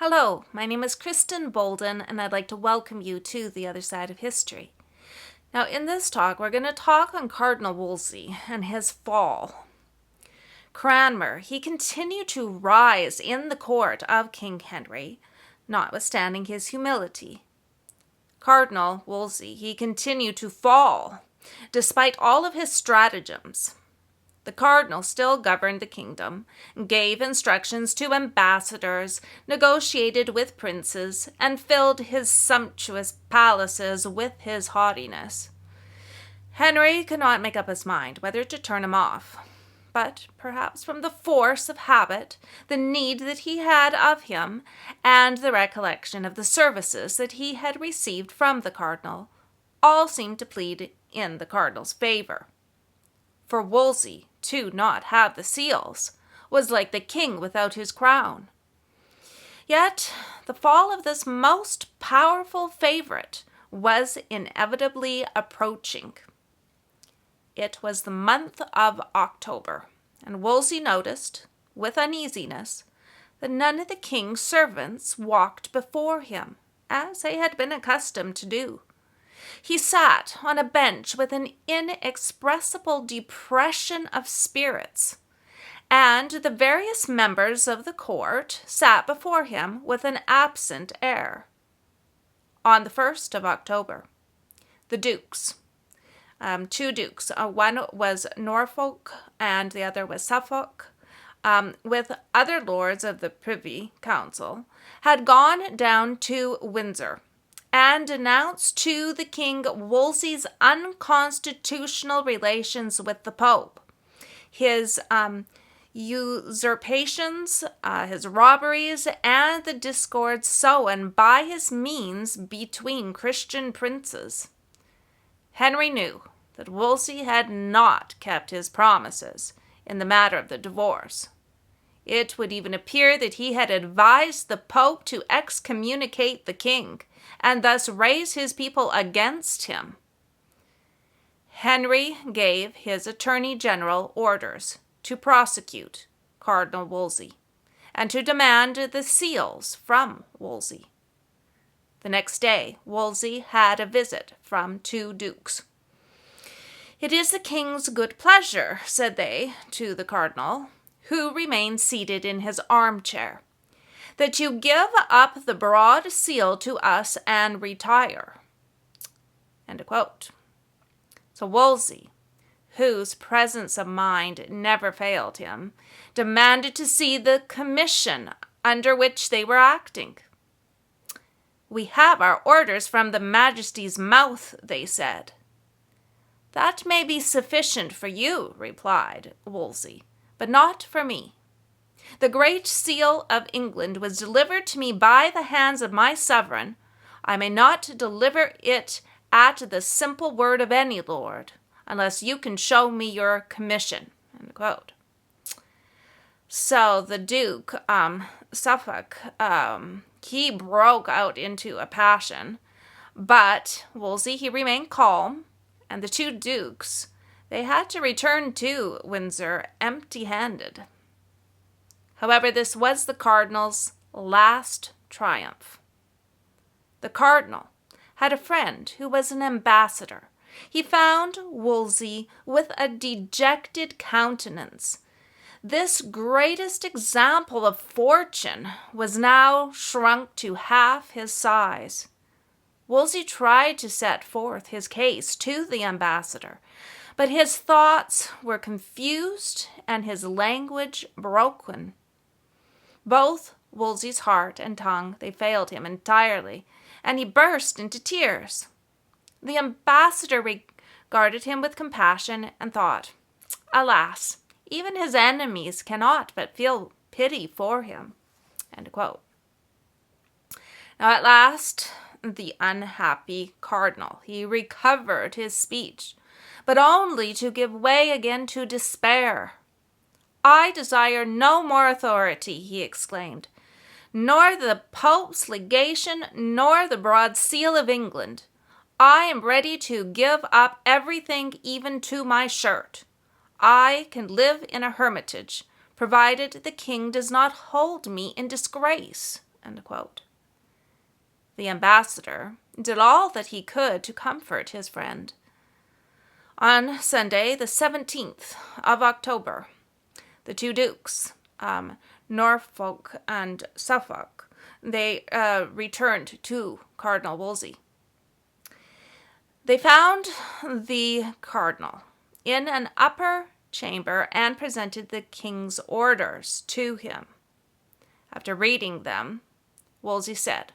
Hello, my name is Kristen Bolden, and I'd like to welcome you to The Other Side of History. Now, in this talk, we're going to talk on Cardinal Wolsey and his fall. Cranmer, he continued to rise in the court of King Henry, notwithstanding his humility. Cardinal Wolsey, he continued to fall, despite all of his stratagems. The cardinal still governed the kingdom, gave instructions to ambassadors, negotiated with princes, and filled his sumptuous palaces with his haughtiness. Henry could not make up his mind whether to turn him off, but perhaps from the force of habit, the need that he had of him, and the recollection of the services that he had received from the cardinal, all seemed to plead in the cardinal's favor. For Wolsey to not have the seals was like the king without his crown. Yet the fall of this most powerful favorite was inevitably approaching. It was the month of October, and Wolsey noticed, with uneasiness, that none of the king's servants walked before him, as they had been accustomed to do. He sat on a bench with an inexpressible depression of spirits, and the various members of the court sat before him with an absent air. On the 1st of October, the dukes, two dukes, one was Norfolk and the other was Suffolk, with other lords of the Privy Council, had gone down to Windsor and announced to the king Wolsey's unconstitutional relations with the Pope, his usurpations, his robberies, and the discord sown by his means between Christian princes. Henry knew that Wolsey had not kept his promises in the matter of the divorce. It would even appear that he had advised the Pope to excommunicate the king, and thus raise his people against him. Henry gave his attorney general orders to prosecute Cardinal Wolsey, and to demand the seals from Wolsey. The next day, Wolsey had a visit from two dukes. "It is the king's good pleasure," said they to the cardinal, who remained seated in his armchair, "that you give up the broad seal to us and retire." End of quote. So Wolsey, whose presence of mind never failed him, demanded to see the commission under which they were acting. "We have our orders from the Majesty's mouth," they said. "That may be sufficient for you," replied Wolsey, "but not for me. The Great Seal of England was delivered to me by the hands of my sovereign. I may not deliver it at the simple word of any lord, unless you can show me your commission." End quote. So the Duke, Suffolk, he broke out into a passion, but Wolsey, he remained calm, and the two dukes, they had to return to Windsor empty-handed. However, this was the cardinal's last triumph. The cardinal had a friend who was an ambassador. He found Wolsey with a dejected countenance. This greatest example of fortune was now shrunk to half his size. Wolsey tried to set forth his case to the ambassador, but his thoughts were confused and his language broken. Both Wolsey's heart and tongue, they failed him entirely, and he burst into tears. The ambassador regarded him with compassion and thought, "Alas, even his enemies cannot but feel pity for him." End quote. Now at last, the unhappy cardinal, he recovered his speech, but only to give way again to despair. "I desire no more authority," he exclaimed, "nor the Pope's legation, nor the broad seal of England. I am ready to give up everything, even to my shirt. I can live in a hermitage, provided the king does not hold me in disgrace." End quote. The ambassador did all that he could to comfort his friend. On Sunday, the 17th of October, the two dukes, Norfolk and Suffolk, they returned to Cardinal Wolsey. They found the cardinal in an upper chamber and presented the king's orders to him. After reading them, Wolsey said,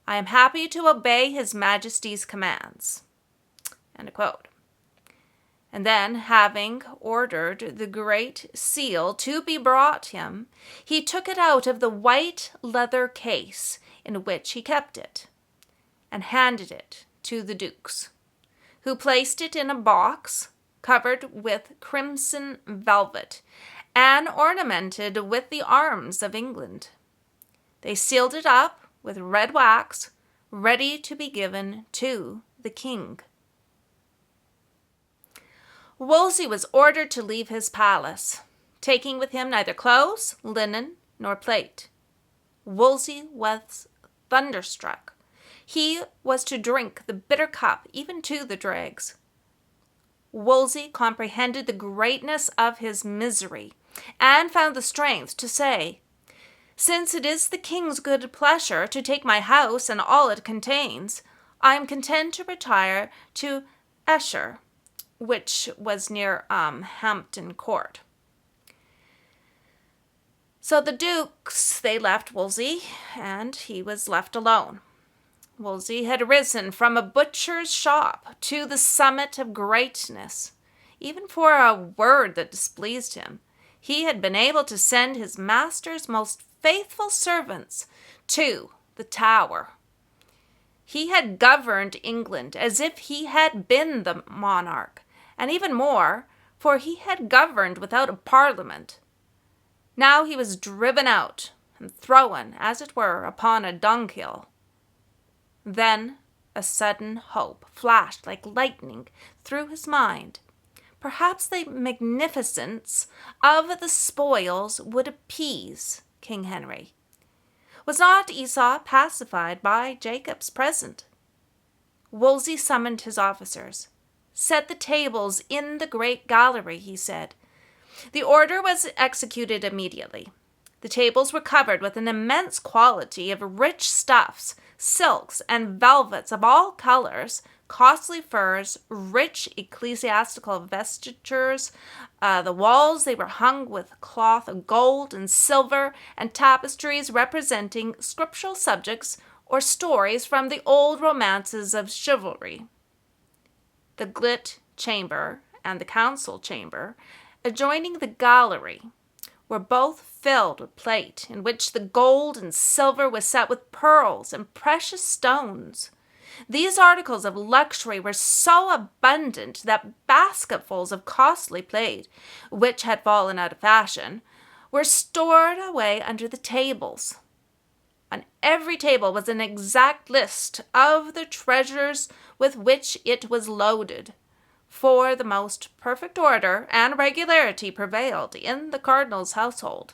"I am happy to obey His Majesty's commands." End quote. And then, having ordered the great seal to be brought him, he took it out of the white leather case in which he kept it, and handed it to the dukes, who placed it in a box covered with crimson velvet and ornamented with the arms of England. They sealed it up with red wax, ready to be given to the king. Wolsey was ordered to leave his palace, taking with him neither clothes, linen, nor plate. Wolsey was thunderstruck. He was to drink the bitter cup, even to the dregs. Wolsey comprehended the greatness of his misery, and found the strength to say, "Since it is the king's good pleasure to take my house and all it contains, I am content to retire to Esher," which was near Hampton Court. So the dukes, they left Wolsey, and he was left alone. Wolsey had risen from a butcher's shop to the summit of greatness. Even for a word that displeased him, he had been able to send his master's most faithful servants to the Tower. He had governed England as if he had been the monarch, and even more, for he had governed without a parliament. Now he was driven out and thrown, as it were, upon a dunghill. Then a sudden hope flashed like lightning through his mind. Perhaps the magnificence of the spoils would appease King Henry. Was not Esau pacified by Jacob's present? Wolsey summoned his officers. "Set the tables in the great gallery," he said. The order was executed immediately. The tables were covered with an immense quantity of rich stuffs, silks, and velvets of all colors, costly furs, rich ecclesiastical vestures. The walls, they were hung with cloth of gold and silver, and tapestries representing scriptural subjects or stories from the old romances of chivalry. The gilt chamber and the council chamber, adjoining the gallery, were both filled with plate, in which the gold and silver was set with pearls and precious stones. These articles of luxury were so abundant that basketfuls of costly plate, which had fallen out of fashion, were stored away under the tables. On every table was an exact list of the treasures with which it was loaded, for the most perfect order and regularity prevailed in the cardinal's household.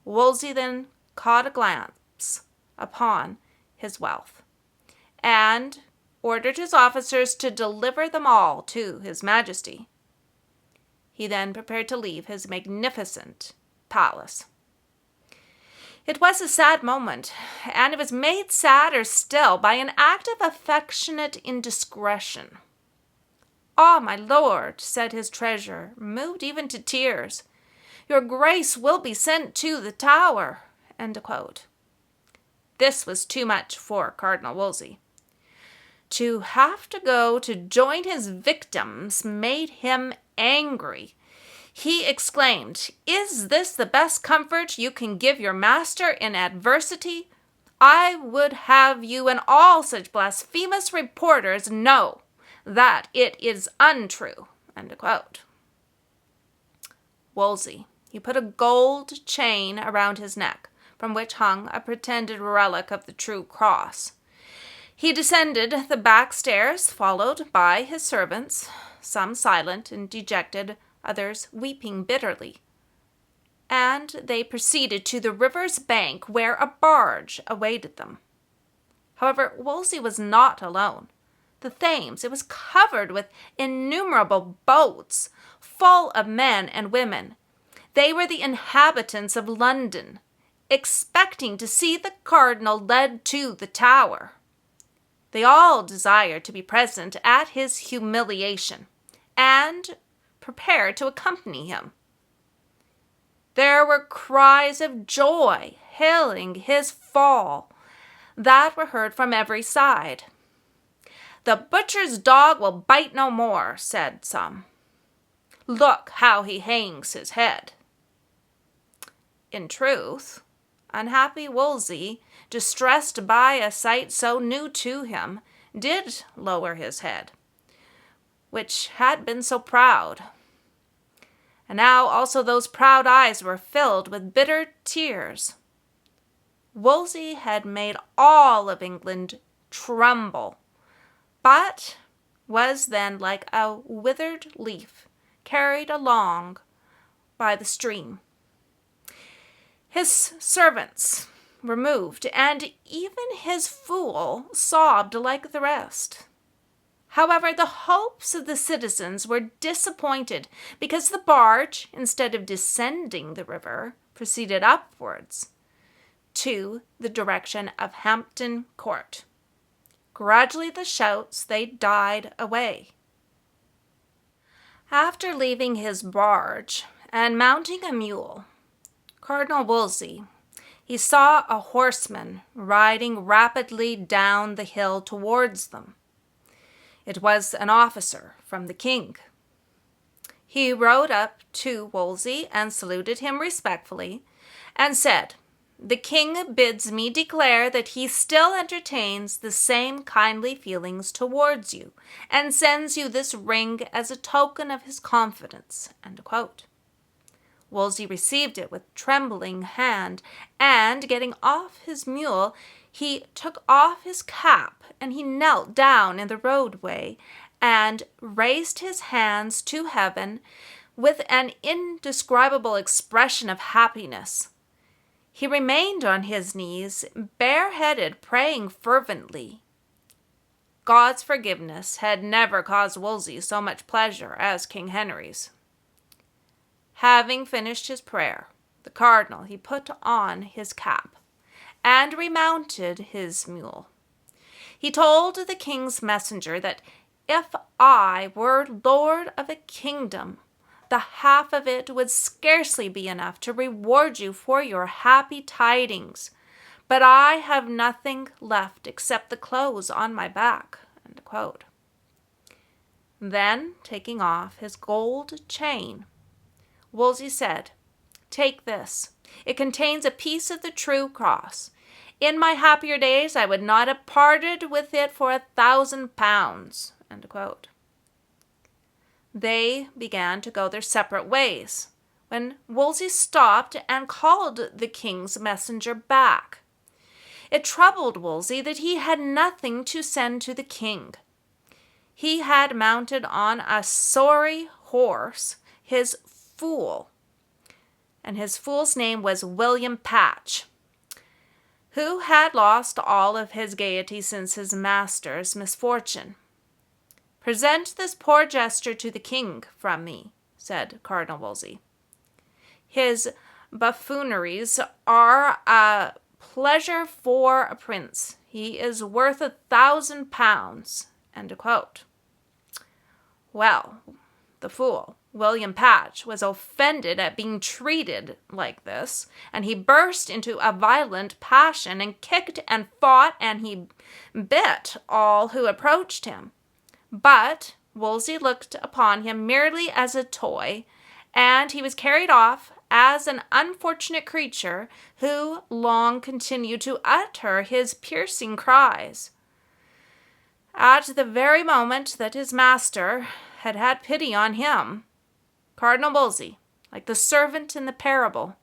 Wolsey then caught a glance upon his wealth, and ordered his officers to deliver them all to His Majesty. He then prepared to leave his magnificent palace. It was a sad moment, and it was made sadder still by an act of affectionate indiscretion. "Ah, my lord," said his treasurer, moved even to tears, "your grace will be sent to the Tower." End quote. This was too much for Cardinal Wolsey. To have to go to join his victims made him angry. He exclaimed, "Is this the best comfort you can give your master in adversity? I would have you and all such blasphemous reporters know that it is untrue." End quote. Wolsey, he put a gold chain around his neck, from which hung a pretended relic of the true cross. He descended the back stairs, followed by his servants, some silent and dejected, others weeping bitterly. and they proceeded to the river's bank where a barge awaited them. However, Wolsey was not alone. The Thames, it was covered with innumerable boats, full of men and women. They were the inhabitants of London, expecting to see the cardinal led to the Tower. They all desired to be present at his humiliation and prepared to accompany him. There were cries of joy hailing his fall that were heard from every side. "The butcher's dog will bite no more," said some. "Look how he hangs his head." In truth, unhappy Wolsey, distressed by a sight so new to him, did lower his head, which had been so proud. And now also those proud eyes were filled with bitter tears. Wolsey had made all of England tremble, but was then like a withered leaf carried along by the stream. His servants were moved, and even his fool sobbed like the rest. However, the hopes of the citizens were disappointed because the barge, instead of descending the river, proceeded upwards to the direction of Hampton Court. Gradually the shouts, they died away. After leaving his barge and mounting a mule, Cardinal Wolsey, he saw a horseman riding rapidly down the hill towards them. It was an officer from the king. He rode up to Wolsey and saluted him respectfully and said, "The king bids me declare that he still entertains the same kindly feelings towards you and sends you this ring as a token of his confidence." End quote. Wolsey received it with trembling hand, and getting off his mule, he took off his cap and he knelt down in the roadway and raised his hands to heaven with an indescribable expression of happiness. He remained on his knees, bareheaded, praying fervently. God's forgiveness had never caused Wolsey so much pleasure as King Henry's. Having finished his prayer, the cardinal, he put on his cap and remounted his mule. He told the king's messenger that if I were lord of a kingdom, the half of it would scarcely be enough to reward you for your happy tidings, but I have nothing left except the clothes on my back. End quote. Then, taking off his gold chain, Wolsey said, "Take this. It contains a piece of the true cross. In my happier days, I would not have parted with it for 1,000 pounds. End quote. They began to go their separate ways when Wolsey stopped and called the king's messenger back. It troubled Wolsey that he had nothing to send to the king. He had mounted on a sorry horse his fool, and his fool's name was William Patch, who had lost all of his gaiety since his master's misfortune. "Present this poor jester to the king from me," said Cardinal Wolsey. "His buffooneries are a pleasure for a prince. He is worth 1,000 pounds. End quote. Well, the fool, William Patch, was offended at being treated like this, and he burst into a violent passion and kicked and fought, and he bit all who approached him. But Wolsey looked upon him merely as a toy, and he was carried off as an unfortunate creature who long continued to utter his piercing cries. At the very moment that his master had had pity on him, Cardinal Wolsey, like the servant in the parable,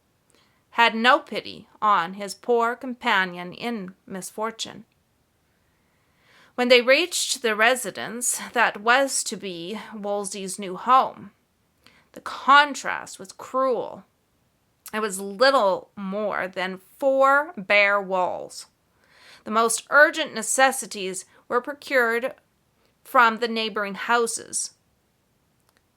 had no pity on his poor companion in misfortune. When they reached the residence that was to be Wolsey's new home, the contrast was cruel. It was little more than 4 bare walls. The most urgent necessities were procured from the neighboring houses.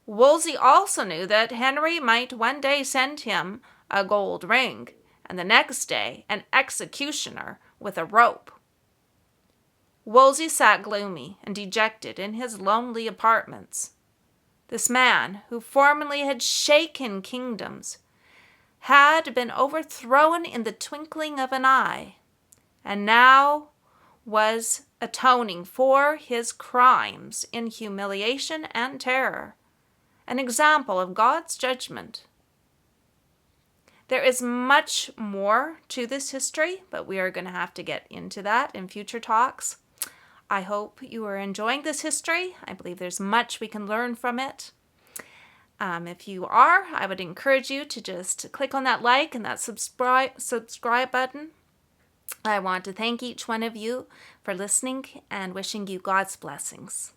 Wolsey also knew that Henry might one day send him a gold ring, and the next day an executioner with a rope. Wolsey sat gloomy and dejected in his lonely apartments. This man, who formerly had shaken kingdoms, had been overthrown in the twinkling of an eye, and now was atoning for his crimes in humiliation and terror, an example of God's judgment. There is much more to this history, but we are going to have to get into that in future talks. I hope you are enjoying this history. I believe there's much we can learn from it. If you are, I would encourage you to just click on that like and that subscribe button. I want to thank each one of you for listening and wishing you God's blessings.